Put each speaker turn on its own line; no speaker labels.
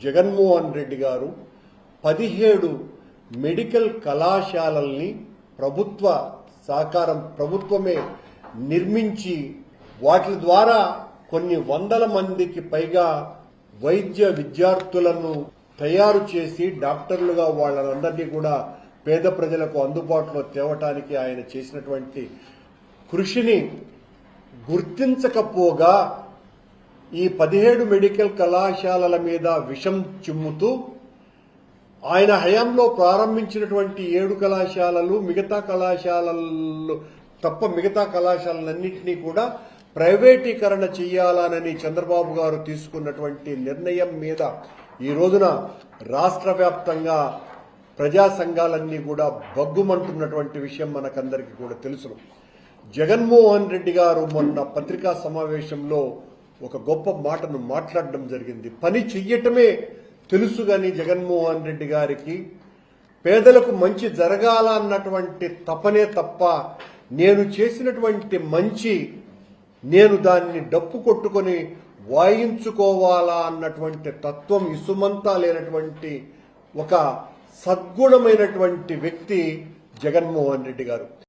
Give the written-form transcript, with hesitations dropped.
జగన్మోహన్ రెడ్డి గారు 17 మెడికల్ కళాశాలల్ని ప్రభుత్వమే నిర్మించి వాటి ద్వారా కొన్ని వందల మందికి పైగా వైద్య విద్యార్థులను తయారు చేసి డాక్టర్లుగా వాళ్ళందరినీ కూడా పేద ప్రజలకు అందుబాటులో తేవటానికి ఆయన చేసినటువంటి కృషిని గుర్తించకపోగా ఈ 17 మెడికల్ కళాశాలల మీద విషం చిమ్ముతూ ఆయన హయాంలో ప్రారంభించినటువంటి 7 కళాశాలలు మిగతా కళాశాలలన్నింటినీ కూడా ప్రైవేటీకరణ చేయాలనని చంద్రబాబు గారు తీసుకున్నటువంటి నిర్ణయం మీద ఈ రోజున రాష్ట్ర వ్యాప్తంగా ప్రజా సంఘాలన్నీ కూడా బగ్గుమంటున్నటువంటి విషయం మనకందరికీ కూడా తెలుసు. జగన్మోహన్ రెడ్డి గారు మొన్న పత్రికా సమావేశంలో ఒక గొప్ప మాటను మాట్లాడడం జరిగింది. పని చెయ్యటమే తెలుసు గాని జగన్మోహన్ రెడ్డి గారికి పేదలకు మంచి జరగాల అన్నటువంటి తపనే తప్ప నేను చేసినటువంటి మంచి నేను దాన్ని డప్పు కొట్టుకొని వాయించుకోవాలా అన్నటువంటి తత్వం ఇసుమంతా లేనటువంటి ఒక సద్గుణమైనటువంటి వ్యక్తి జగన్మోహన్ రెడ్డి గారు.